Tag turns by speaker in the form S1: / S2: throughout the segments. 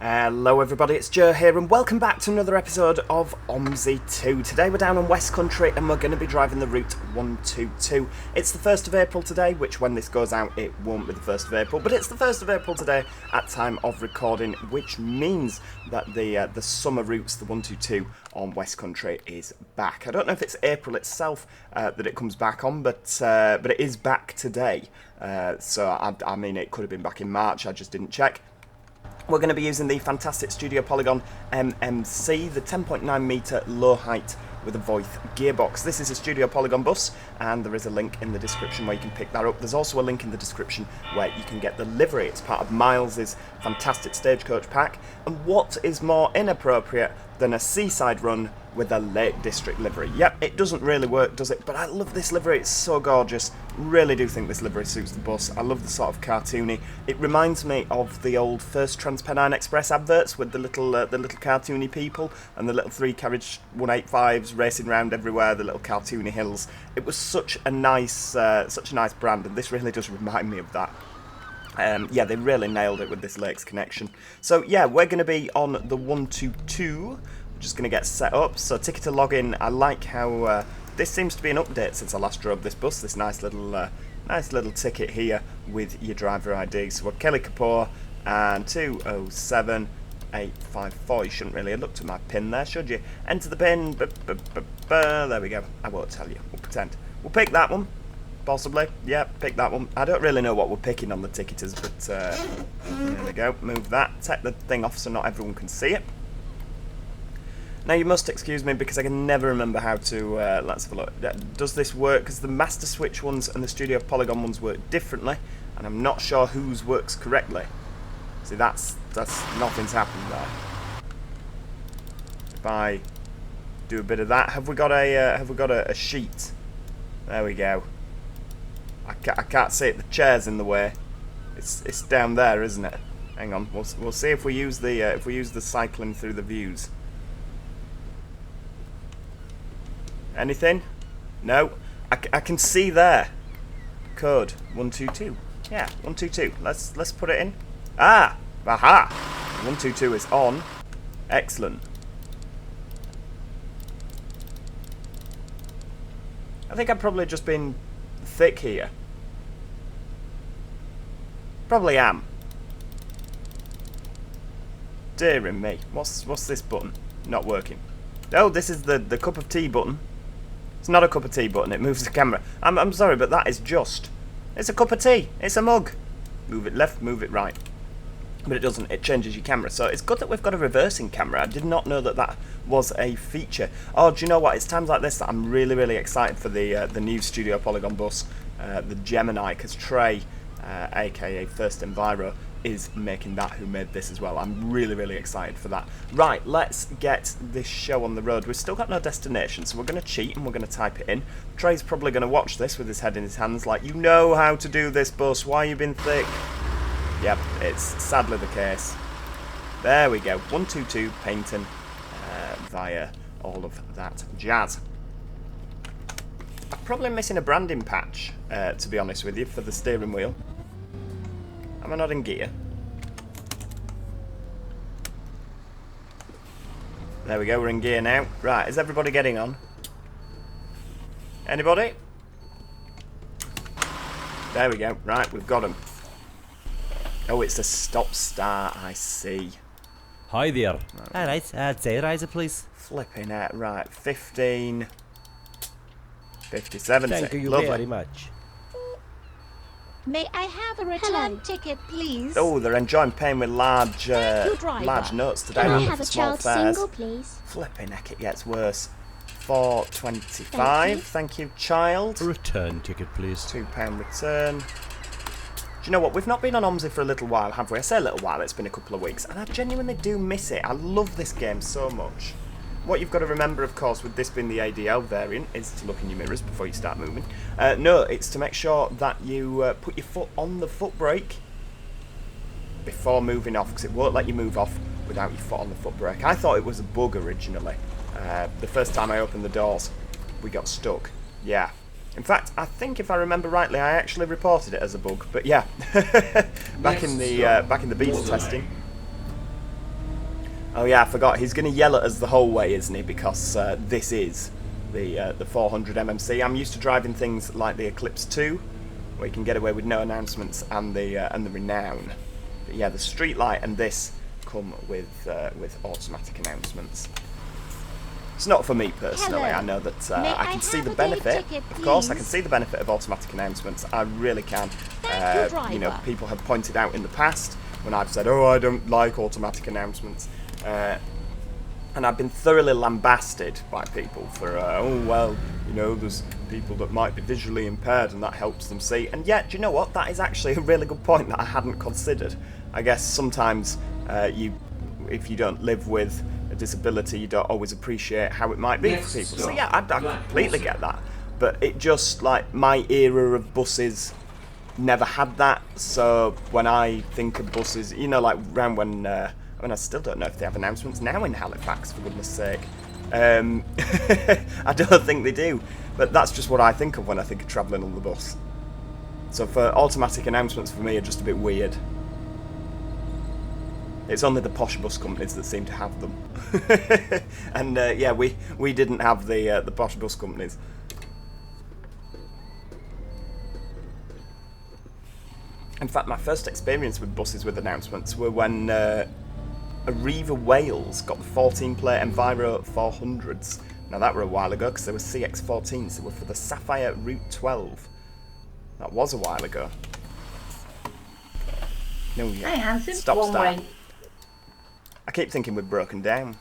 S1: Hello everybody, it's Joe here and welcome back to another episode of OMSI 2. Today we're down on Westcountry and we're going to be driving the route 122. It's the 1st of April today, which when this goes out it won't be the 1st of April, but it's the 1st of April today at time of recording, which means that the summer routes, the 122 on Westcountry is back. I don't know if it's April itself that it comes back on, but it is back today. So I mean it could have been back in March, I just didn't check. We're going to be using the fantastic Studio Polygon MMC, the 10.9 metre low height with a Voith gearbox. This is a Studio Polygon bus and there is a link in the description where you can pick that up. There's also a link in the description where you can get the livery. It's part of Miles's fantastic Stagecoach pack. And what is more inappropriate than a Seaside run with a Lake District livery? Yep, it doesn't really work, does it? But I love this livery, it's so gorgeous. Really do think this livery suits the bus. I love the sort of cartoony. It reminds me of the old first Transpennine Express adverts with the little cartoony people and the little 3-carriage 185s racing around everywhere, the little cartoony hills. It was such a nice brand, and this really does remind me of that. Yeah, they really nailed it with this Lakes connection. So yeah, we're going to be on the 122. We're just going to get set up. So ticket to login. I like how this seems to be an update since I last drove this bus. This nice little ticket here with your driver ID. So we're Kelly Kapoor and 207854. You shouldn't really have looked at my pin there, should you? Enter the pin. There we go. I won't tell you. We'll pretend. We'll pick that one. Possibly, yeah, pick that one. I don't really know what we're picking on the ticketers, but there we go. Move that. Take the thing off so not everyone can see it. Now you must excuse me because I can never remember how to. Let's have a look. Does this work? Because the Master Switch ones and the Studio Polygon ones work differently, and I'm not sure whose works correctly. See, that's nothing's happened there. If I do a bit of that, have we got a sheet? There we go. I can't see it. The chair's in the way. It's down there, isn't it? Hang on. We'll see if we use the cycling through the views. Anything? No. I can see there. Code 122. Yeah, 122. Let's put it in. Ah, aha. 122 is on. Excellent. I think I've probably just been thick here. Probably am. Dearie me. What's this button? Not working. Oh, this is the cup of tea button. It's not a cup of tea button, it moves the camera. I'm sorry, but that is just. It's a cup of tea. It's a mug. Move it left, move it right. But it doesn't, it changes your camera. So it's good that we've got a reversing camera. I did not know that was a feature. Oh, do you know what? It's times like this that I'm really, really excited for the new Studio Polygon bus, the Gemini, because Trey, aka First Enviro, is making that, who made this as well. I'm really, really excited for that. Right, let's get this show on the road. We've still got no destination, so we're going to cheat and we're going to type it in. Trey's probably going to watch this with his head in his hands like, you know how to do this, bus. Why you been thick? Yep, it's sadly the case. There we go. 122 painting via all of that jazz. I'm probably missing a branding patch, to be honest with you, for the steering wheel. Am I not in gear? There we go, we're in gear now. Right, is everybody getting on? Anybody? There we go. Right, we've got them. Oh, it's a stop-start, I see.
S2: Hi there.
S3: Alright, Zayriser please.
S1: Flipping out, right, 15... 57.
S3: Thank you
S1: Lovely.
S3: very much.
S4: May I have a return ticket, please?
S1: Oh, they're enjoying paying with large notes today.
S4: Can I
S1: Looking
S4: have
S1: for
S4: a
S1: small
S4: child
S1: fares.
S4: single, please?
S1: Flipping heck, it gets worse. 4.25. Thank you, child.
S2: Return ticket, please.
S1: £2 return. Do you know what? We've not been on OMSI for a little while, have we? I say a little while, it's been a couple of weeks, and I genuinely do miss it. I love this game so much. What you've got to remember, of course, with this being the ADL variant, is to look in your mirrors before you start moving. No, it's to make sure that you put your foot on the foot brake before moving off, because it won't let you move off without your foot on the foot brake. I thought it was a bug originally. The first time I opened the doors, we got stuck. Yeah. In fact, I think if I remember rightly, I actually reported it as a bug. But yeah, back in the beta testing. Oh yeah, I forgot. He's going to yell at us the whole way, isn't he? Because this is the 400 MMC. I'm used to driving things like the Eclipse 2, where you can get away with no announcements, and the Renown. But yeah, the Streetlight and this come with automatic announcements. It's not for me personally.
S4: Hello.
S1: I know that
S4: May
S1: I
S4: I
S1: can see
S4: have
S1: the
S4: a day
S1: benefit.
S4: ticket,
S1: Of course, I can
S4: please?
S1: see the benefit of automatic announcements. I really can.
S4: Thank you,
S1: You know,
S4: driver.
S1: people have pointed out in the past when I've said, "Oh, I don't like automatic announcements," and I've been thoroughly lambasted by people for, "Oh, well, you know, there's people that might be visually impaired and that helps them see." And yet, do you know what? That is actually a really good point that I hadn't considered. I guess sometimes if you don't live with a disability, you don't always appreciate how it might be for people. So yeah, I completely get that. But it just, like, my era of buses never had that. So when I think of buses, you know, like around when, I mean, I still don't know if they have announcements now in Halifax, for goodness sake. I don't think they do. But that's just what I think of when I think of travelling on the bus. So for automatic announcements for me are just a bit weird. It's only the posh bus companies that seem to have them. And yeah, we didn't have the posh bus companies. In fact, my first experience with buses with announcements were when Arriva Wales got the 14-plate Enviro400s. Now that were a while ago because they were CX14s. They were for the Sapphire Route 12. That was a while ago. No, yeah.
S5: Hey, handsome.
S1: Stop
S5: One
S1: start.
S5: way.
S1: I keep thinking we're broken down.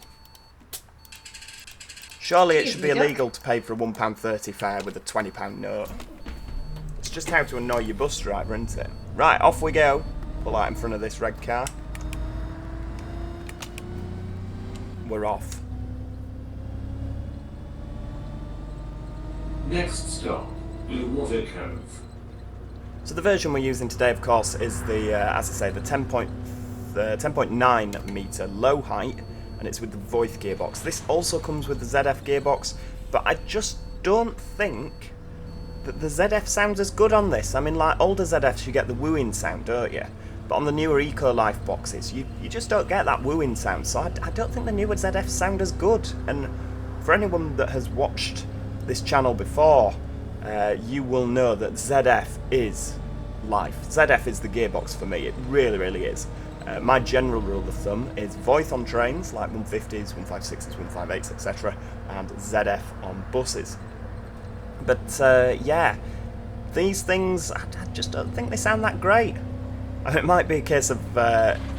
S1: Surely it should be illegal to pay for a £1.30 fare with a £20 note. It's just how to annoy your bus driver, isn't it? Right, off we go. Pull out in front of this red car. We're off.
S6: Next stop, Blue Water Cove.
S1: So the version we're using today, of course, is the, as I say, the 10.9 metre low height, and it's with the Voith gearbox. This also comes with the ZF gearbox, but I just don't think that the ZF sounds as good on this. I mean, like older ZFs, you get the wooing sound, don't you? But on the newer Eco Life boxes, you just don't get that wooing sound. So I don't think the newer ZFs sound as good. And for anyone that has watched this channel before, you will know that ZF is life. ZF is the gearbox for me. It really, really is. My general rule of thumb is Voith on trains, like 150s, 156s, 158s, etc., and ZF on buses. But yeah, these things, I just don't think they sound that great. I mean, it might be a case of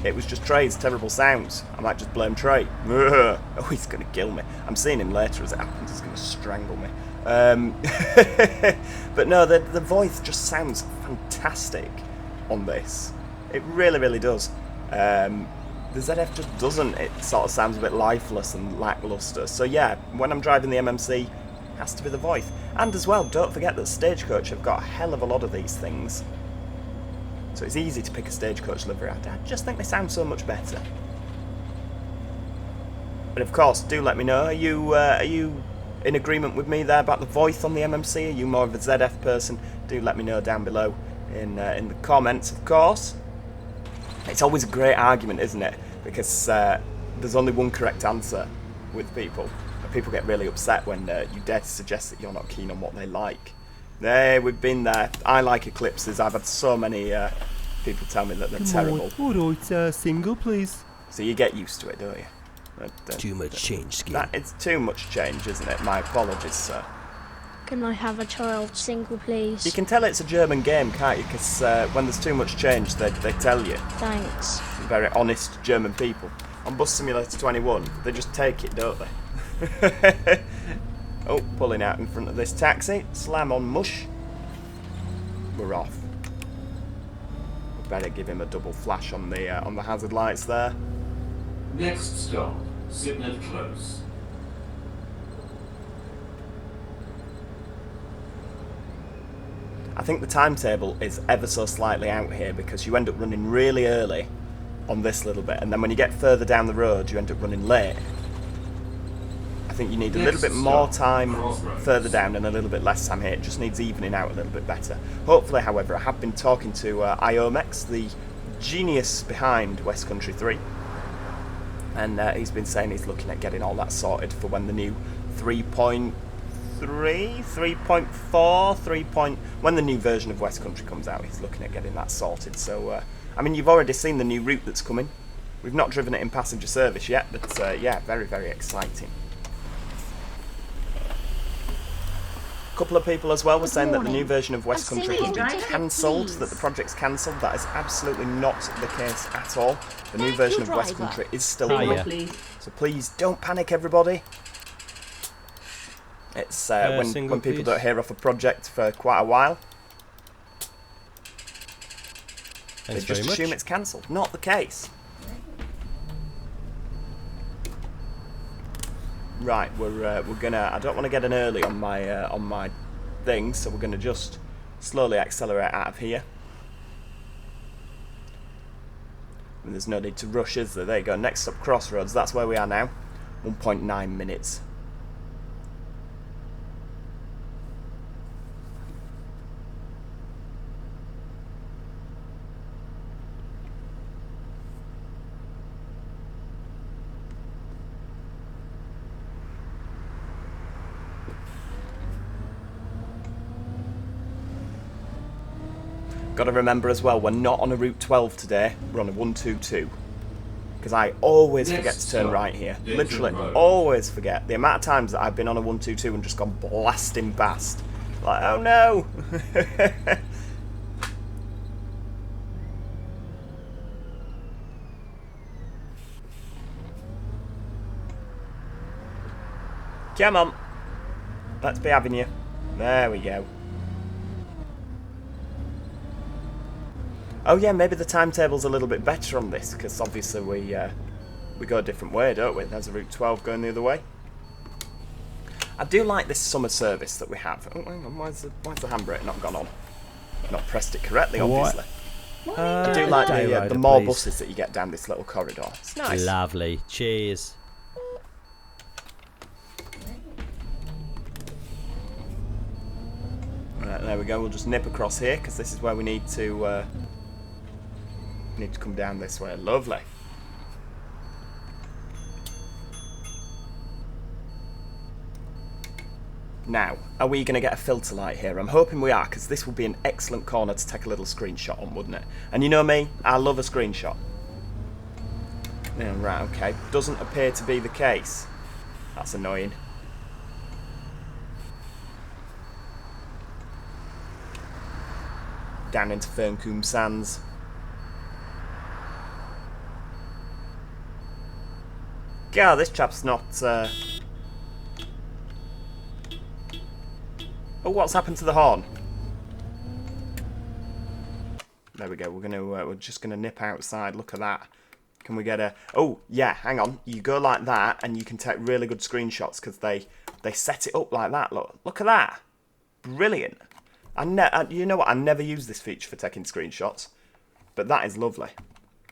S1: it was just Trey's terrible sounds. I might just blame Trey. Oh, he's going to kill me. I'm seeing him later as it happens. He's going to strangle me. But no, the Voith just sounds fantastic on this. It really, really does. The ZF just doesn't. It sort of sounds a bit lifeless and lackluster. So yeah, when I'm driving the MMC, it has to be the Voith. And as well, don't forget that Stagecoach have got a hell of a lot of these things. So it's easy to pick a Stagecoach livery. I just think they sound so much better. But of course, do let me know. Are you in agreement with me there about the Voith on the MMC? Are you more of a ZF person? Do let me know down below in the comments, of course. It's always a great argument, isn't it? Because there's only one correct answer with people. And people get really upset when you dare to suggest that you're not keen on what they like. Hey, we've been there. I like Eclipses. I've had so many people tell me that they're terrible.
S3: Alright, single please.
S1: So you get used to it, don't you?
S2: Too much change, Skin.
S1: It's too much change, isn't it? My apologies, sir.
S7: Can I have a child single, please?
S1: You can tell it's a German game, can't you? Because when there's too much change, they tell you.
S7: Thanks.
S1: Very honest German people. On Bus Simulator 21, they just take it, don't they? Oh, pulling out in front of this taxi. Slam on mush. We're off. We better give him a double flash on the hazard lights there.
S6: Next stop, Sidnet Close.
S1: I think the timetable is ever so slightly out here because you end up running really early on this little bit, and then when you get further down the road, you end up running late. I think you need a little bit more time further down and a little bit less time here. It just needs evening out a little bit better. Hopefully, however, I have been talking to OMSI, the genius behind Westcountry 3. And he's been saying he's looking at getting all that sorted for when the new 3.3, 3.4, when the new version of Westcountry comes out. He's looking at getting that sorted. So, I mean, you've already seen the new route that's coming. We've not driven it in passenger service yet, but yeah, very, very exciting. A couple of people as well were saying that the new version of Westcountry has been cancelled, that the project's cancelled. That is absolutely not the case at all. The new version of Westcountry is still here. So please don't panic, everybody. It's when people don't hear off a project for quite a while, they just assume it's cancelled. Not the case. Right, we're gonna. I don't want to get an early on my thing, so we're gonna just slowly accelerate out of here. And there's no need to rush, is there? There you go. Next up, Crossroads. That's where we are now. 1.9 minutes. Got to remember as well, we're not on a Route 12 today, we're on a 122. Because I always forget to turn right here. Literally, always forget. The amount of times that I've been on a 122 and just gone blasting past. Like, oh no! Come on. Let's be having you. There we go. Oh yeah, maybe the timetable's a little bit better on this, because obviously we go a different way, don't we? There's a Route 12 going the other way. I do like this summer service that we have. Oh, hang on, why's the handbrake not gone on? I've not pressed it correctly, obviously. I do like the more buses that you get down this little corridor. It's nice.
S2: Lovely. Cheers.
S1: Right, there we go. We'll just nip across here, because this is where we need to come down this way. Lovely. Now, are we going to get a filter light here? I'm hoping we are, because this would be an excellent corner to take a little screenshot on, wouldn't it? And you know me, I love a screenshot. Yeah, right, okay. Doesn't appear to be the case. That's annoying. Down into Ferncombe Sands. God, this chap's not... Oh, what's happened to the horn? There we go. We're just gonna nip outside. Look at that. Can we get a... Oh, yeah, hang on. You go like that, and you can take really good screenshots, because they set it up like that. Look at that. Brilliant. You know what? I never use this feature for taking screenshots, but that is lovely.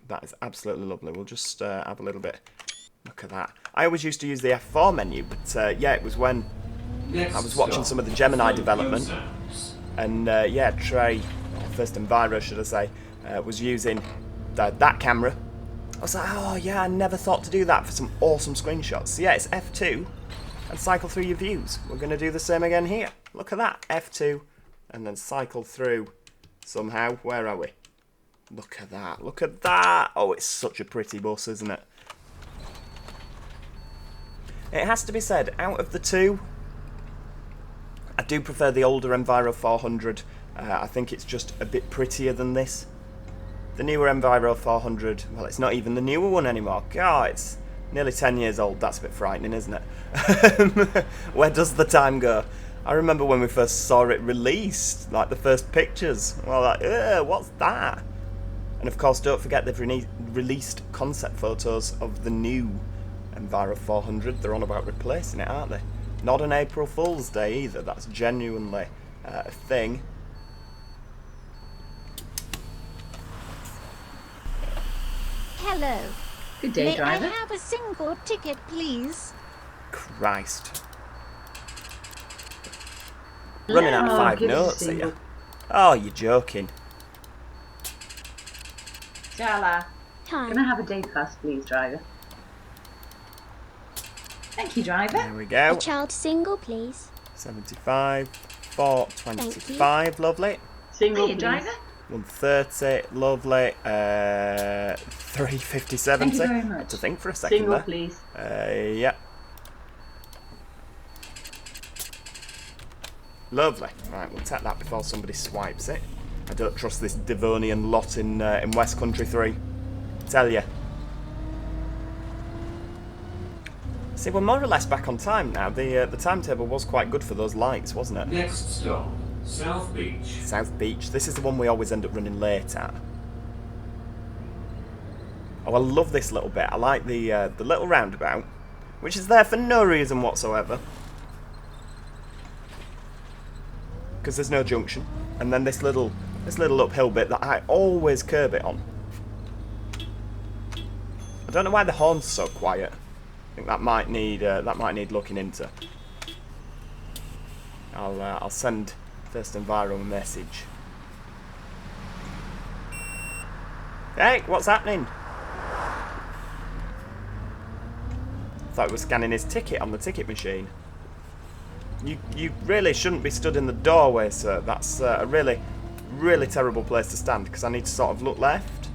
S1: That is absolutely lovely. We'll just have a little bit... Look at that. I always used to use the F4 menu, but yeah, it was when I was watching some of the Gemini development, and yeah, Trey, or first Enviro should I say, was using that camera. I was like, oh yeah, I never thought to do that for some awesome screenshots. So yeah, it's F2, and cycle through your views. We're going to do the same again here. Look at that, F2, and then cycle through somehow. Where are we? Look at that, look at that. Oh, it's such a pretty bus, isn't it? It has to be said, out of the two, I do prefer the older Enviro400. I think it's just a bit prettier than this. The newer Enviro400, well, it's not even the newer one anymore. God, it's nearly 10 years old. That's a bit frightening, isn't it? Where does the time go? I remember when we first saw it released, like the first pictures. Well, like, what's that? And of course, don't forget they've released concept photos of the new Enviro400. They're on about replacing it, aren't they? Not an April Fool's Day either. That's genuinely a thing.
S4: Hello.
S5: Good day, driver.
S4: May I have a single ticket, please?
S1: Christ. Running out of 5 notes here. Oh, you're joking.
S5: Jala,
S7: Hi.
S5: can I have a day pass, please, driver? Thank you, driver.
S1: There we go.
S7: A child single, please.
S1: 75, 425, lovely.
S5: Single, please. Driver.
S1: 130, lovely. 350,
S5: Thank you very much.
S1: Had to think for a second
S5: Single,
S1: there.
S5: please.
S1: Yeah. Lovely. Right, we'll tap that before somebody swipes it. I don't trust this Devonian lot in Westcountry 3. Tell ya. See, we're more or less back on time now. The timetable was quite good for those lights, wasn't it?
S6: Next stop, South Beach.
S1: South Beach. This is the one we always end up running late at. Oh, I love this little bit. I like the little roundabout, which is there for no reason whatsoever. Because there's no junction. And then this little uphill bit that I always curb it on. I don't know why the horn's so quiet. I think that might need looking into. I'll send First Enviro a message. Hey, what's happening? Thought he was scanning his ticket on the ticket machine. You really shouldn't be stood in the doorway, sir. That's a really, really terrible place to stand because I need to sort of look left.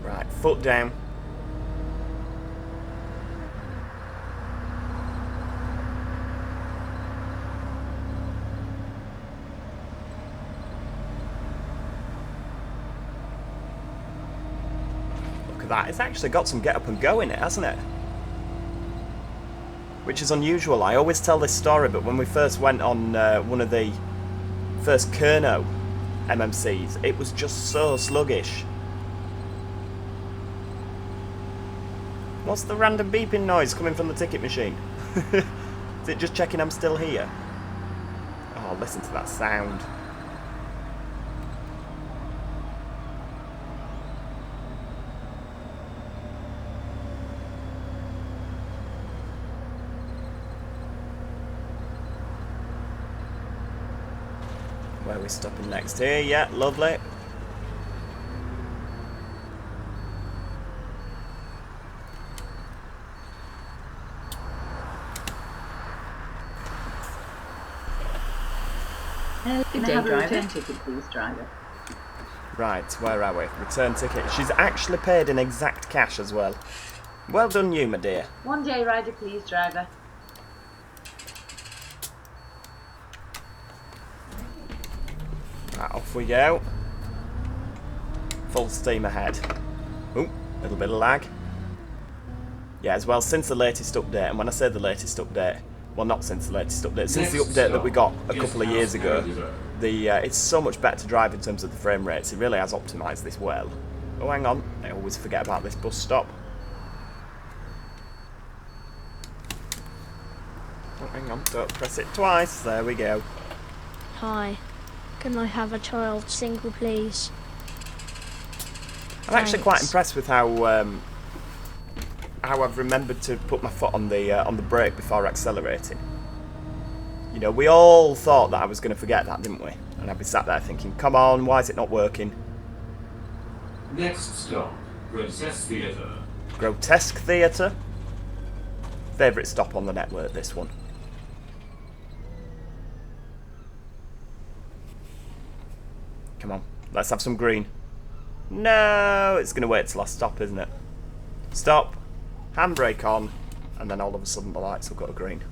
S1: Right, foot down. Look at that. It's actually got some get up and go in it, hasn't it? Which is unusual. I always tell this story, but when we first went on one of the first Kerno MMCs, it was just so sluggish. What's the random beeping noise coming from the ticket machine? Is it just checking I'm still here? Oh, listen to that sound. Where are we stopping next here? Yeah, lovely.
S5: Can I have a return ticket, please, driver?
S1: Right, where are we? Return ticket. She's actually paid in exact cash as well. Well done you, my dear.
S5: 1 day rider, please, driver.
S1: Right, off we go. Full steam ahead. Ooh, little bit of lag. Yeah, as well, since the latest update, and when I say the latest update, well, not since the latest update, since the update that we got a couple of years ago, it's so much better to drive in terms of the frame rates. It really has optimised this well. Oh, hang on. I always forget about this bus stop. Oh, hang on. Don't press it twice. There we go.
S7: Hi. Can I have a child single, please?
S1: I'm actually quite impressed with how I've remembered to put my foot on the brake before accelerating. You know, we all thought that I was going to forget that, didn't we? And I'd be sat there thinking, come on, why is it not working?
S6: Next stop, Grotesque Theatre.
S1: Grotesque Theatre. Favourite stop on the network, this one. Come on, let's have some green. No, it's going to wait till I stop, isn't it? Stop. Handbrake on, and then all of a sudden the lights will go to green.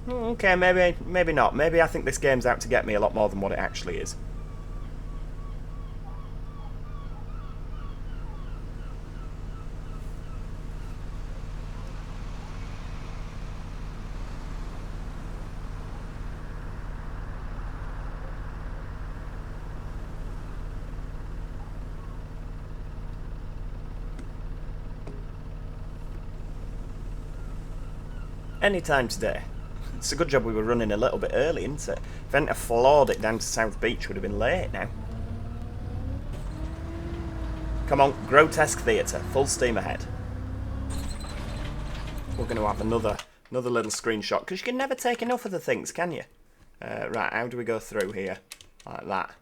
S1: Okay, maybe not. Maybe I think this game's out to get me a lot more than what it actually is. Any time today. It's a good job we were running a little bit early, isn't it? If I hadn't have floored it down to South Beach, would have been late now. Come on, Grotesque Theatre, full steam ahead. We're going to have another little screenshot, because you can never take enough of the things, can you? Right, how do we go through here? Like that.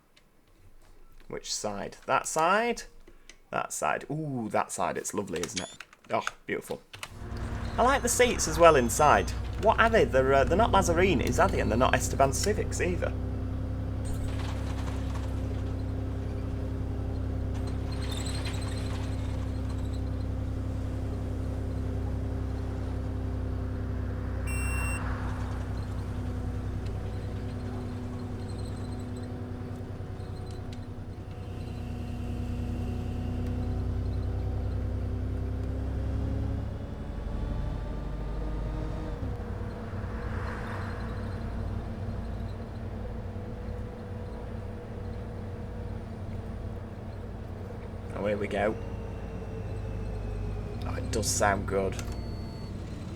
S1: Which side? That side? That side. Ooh, that side. It's lovely, isn't it? Oh, beautiful. I like the seats as well inside. What are they? They're not Lazarini, are they? And they're not Esteban Civics either. Oh, here we go. Oh, it does sound good.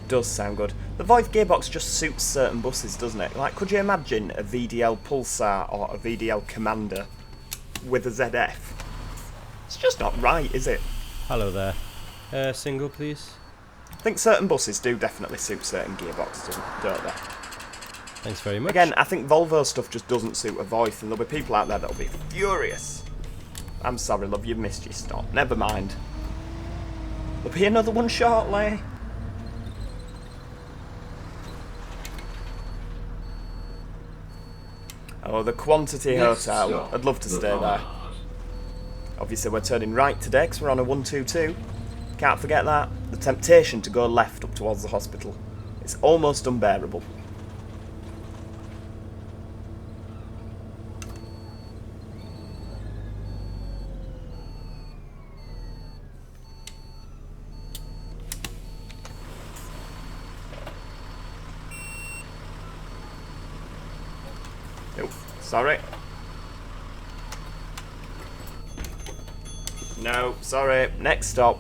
S1: Does sound good. The voice gearbox just suits certain buses, doesn't it? Like, could you imagine a VDL Pulsar or a VDL Commander with a ZF? It's just not right, is it?
S2: Hello there. Single, please.
S1: I think certain buses do definitely suit certain gearboxes, don't they?
S2: Thanks very much.
S1: Again, I think Volvo stuff just doesn't suit a voice, and there'll be people out there that'll be furious. I'm sorry, love, you've missed your stop. Never mind. There'll be another one shortly. Oh, the Quantity Hotel. I'd love to stay there. Obviously, we're turning right today because we're on a 122. Can't forget that. The temptation to go left up towards the hospital. It's almost unbearable. Oh, sorry. No, sorry. Next stop.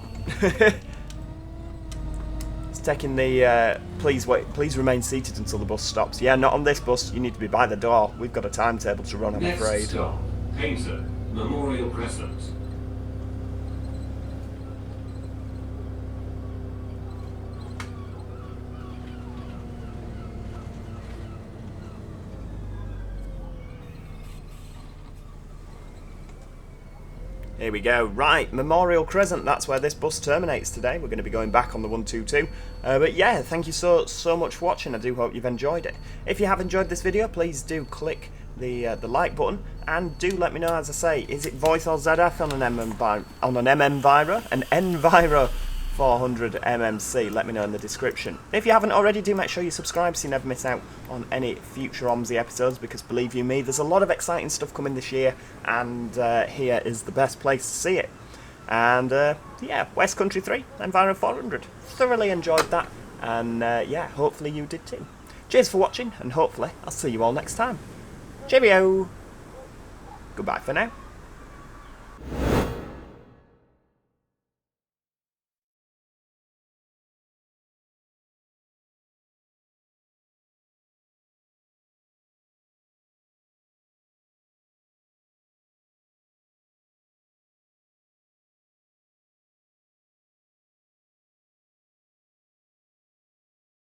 S1: It's taking the please wait, please remain seated until the bus stops. Yeah, not on this bus. You need to be by the door. We've got a timetable to run, I'm afraid.
S6: Next stop, Painter, Memorial Crescent.
S1: Here we go. Right, Memorial Crescent, that's where this bus terminates today. We're going to be going back on the 122. But yeah, thank you so much for watching. I do hope you've enjoyed it. If you have enjoyed this video, please do click the like button, and do let me know, as I say, is it voice or ZF on an Enviro400 MMC? Let me know in the description. If you haven't already, do make sure you subscribe so you never miss out on any future OMSI episodes, because believe you me, there's a lot of exciting stuff coming this year, and here is the best place to see it. And yeah, Westcountry 3, Enviro400. Thoroughly enjoyed that, and yeah, hopefully you did too. Cheers for watching, and hopefully I'll see you all next time. Cheerio! Goodbye for now.